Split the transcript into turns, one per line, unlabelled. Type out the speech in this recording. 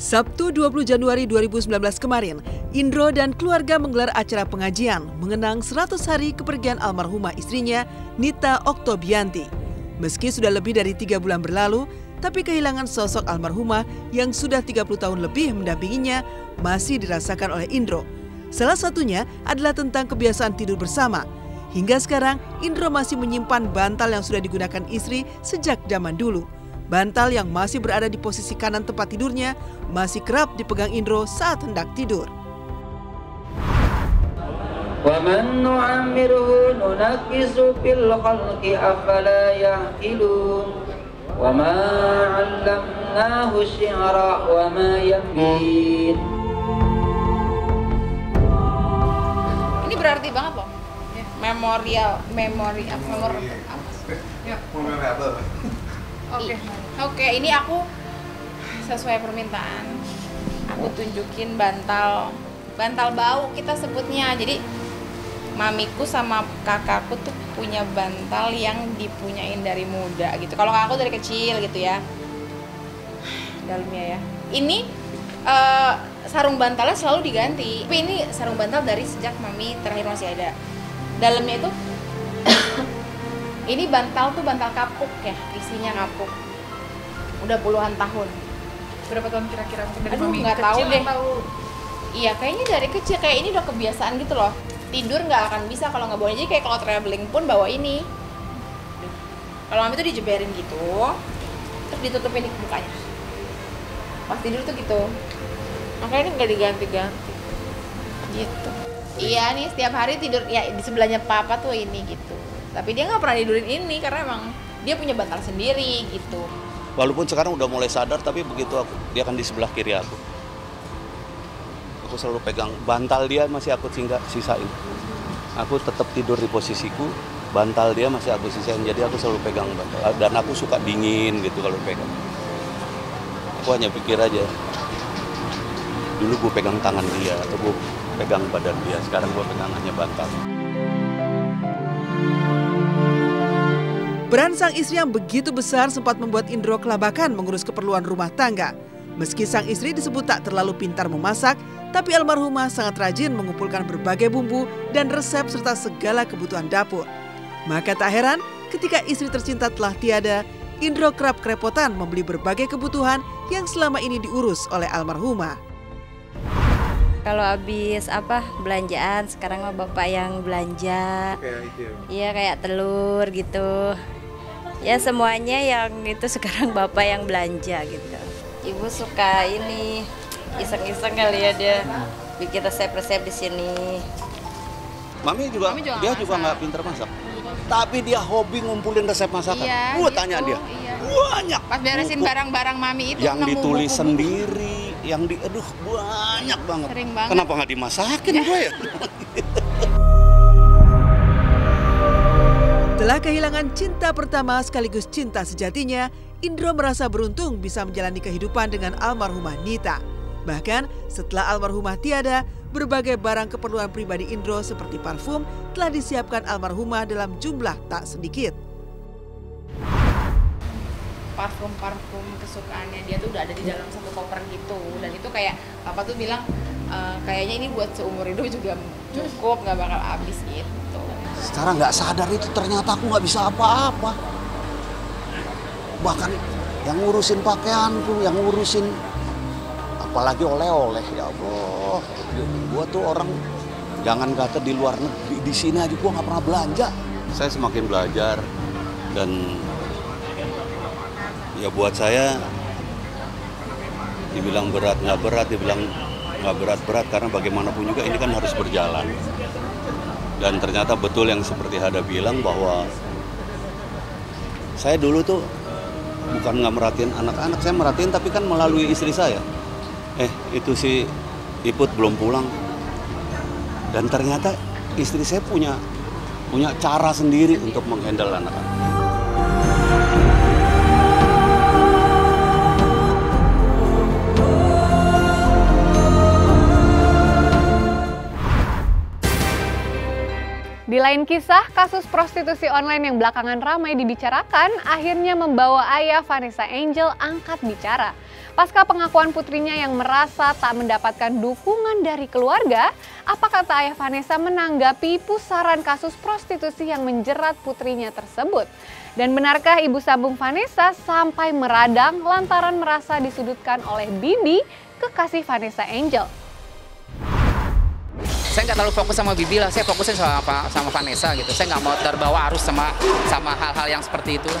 Sabtu 20 Januari 2019 kemarin, Indro dan keluarga menggelar acara pengajian mengenang 100 hari kepergian almarhumah istrinya, Nita Oktobianti. Meski sudah lebih dari 3 bulan berlalu, tapi kehilangan sosok almarhumah yang sudah 30 tahun lebih mendampinginya masih dirasakan oleh Indro. Salah satunya adalah tentang kebiasaan tidur bersama. Hingga sekarang, Indro masih menyimpan bantal yang sudah digunakan istri sejak zaman dulu. Bantal yang masih berada di posisi kanan tempat tidurnya masih kerap dipegang Indro saat hendak tidur.
وَمَنْ نُعَمِّرْهُ نُنَكِّسُ فِي الْخَلْقِ أَفَلَا يَعْقِلُونَ وَمَا عَلَّمْنَاهُ الشِّعْرَ وَمَا يَنبَغِي.
Ini berarti banget loh. Memori Oke, ini aku sesuai permintaan. Aku tunjukin bantal bau kita sebutnya. Jadi mamiku sama kakakku tuh punya bantal yang dipunyain dari muda gitu. Kalau kakakku dari kecil gitu ya. Dalamnya ya. Ini sarung bantalnya selalu diganti. Tapi ini sarung bantal dari sejak mami terakhir masih ada. Dalamnya itu ini bantal tuh bantal kapuk ya, isinya kapuk. Udah puluhan tahun.
Berapa tahun kira-kira dari
Aduh,
mami
nggak
kecil
tahu deh.
atau?
Iya, kayaknya dari kecil kayak ini udah kebiasaan gitu loh. Tidur nggak akan bisa kalau nggak bawa. Jadi kayak kalau traveling pun bawa ini. Kalau mami tuh dijeberin gitu, terus ditutupin mukanya. Pas tidur tuh gitu. Makanya kan nggak diganti-ganti. Gitu. Iya nih, setiap hari tidur ya di sebelahnya papa tuh ini gitu. Tapi dia nggak pernah tidurin ini karena emang dia punya bantal sendiri gitu.
Walaupun sekarang udah mulai sadar, tapi begitu dia kan di sebelah kiri aku. Aku selalu pegang bantal dia, masih aku sisain. Aku tetap tidur di posisiku, bantal dia masih aku sisain. Jadi aku selalu pegang bantal. Dan aku suka dingin gitu kalau pegang. Aku hanya pikir aja, dulu gue pegang tangan dia, atau gue pegang badan dia. Sekarang gue pegang hanya bantal.
Peran sang istri yang begitu besar sempat membuat Indro kelabakan mengurus keperluan rumah tangga. Meski sang istri disebut tak terlalu pintar memasak, tapi almarhumah sangat rajin mengumpulkan berbagai bumbu dan resep serta segala kebutuhan dapur. Maka tak heran ketika istri tercinta telah tiada, Indro kerap kerepotan membeli berbagai kebutuhan yang selama ini diurus oleh almarhumah.
Kalau habis belanjaan, sekarang mah bapak yang belanja. Iya, kayak telur gitu. Ya semuanya yang itu sekarang bapak yang belanja gitu. Ibu suka ini iseng-iseng kali ya dia bikin resep-resep di sini.
Mami juga dia juga nggak pintar masak. Tapi dia hobi ngumpulin resep masakan.
Iya,
Gua
gitu,
tanya dia.
Iya.
Banyak.
Pas beresin barang-barang mami itu
yang ditulis
buku-buku
sendiri, yang banyak banget.
Sering banget.
Kenapa nggak dimasakin gue ya?
Setelah kehilangan cinta pertama sekaligus cinta sejatinya, Indro merasa beruntung bisa menjalani kehidupan dengan almarhumah Nita. Bahkan setelah almarhumah tiada, berbagai barang keperluan pribadi Indro seperti parfum telah disiapkan almarhumah dalam jumlah tak sedikit.
Parfum kesukaannya dia tuh udah ada di dalam satu koper gitu. Dan itu kayak papa tuh bilang kayaknya ini buat seumur hidup juga cukup, nggak bakal habis gitu.
Secara nggak sadar itu ternyata aku nggak bisa apa-apa. Bahkan yang ngurusin pakaianku, yang ngurusin apalagi oleh-oleh, ya Allah. Gua tuh orang jangan kata di luar negeri, di sini aja gua nggak pernah belanja. Saya semakin belajar dan ya buat saya dibilang berat nggak berat, dibilang nggak berat karena bagaimanapun juga ini kan harus berjalan. Dan ternyata betul yang seperti Hada bilang bahwa saya dulu tuh bukan nggak merhatiin anak-anak, saya merhatiin tapi kan melalui istri saya. Itu si Iput belum pulang. Dan ternyata istri saya punya cara sendiri untuk menghandle anak-anak.
Di lain kisah, kasus prostitusi online yang belakangan ramai dibicarakan akhirnya membawa ayah Vanessa Angel angkat bicara. Pasca pengakuan putrinya yang merasa tak mendapatkan dukungan dari keluarga, apa kata ayah Vanessa menanggapi pusaran kasus prostitusi yang menjerat putrinya tersebut? Dan benarkah ibu sambung Vanessa sampai meradang lantaran merasa disudutkan oleh Bibi, kekasih Vanessa Angel?
Saya nggak terlalu fokus sama Bibi lah, saya fokusin sama Vanessa gitu. Saya nggak mau terbawa arus sama hal-hal yang seperti itu.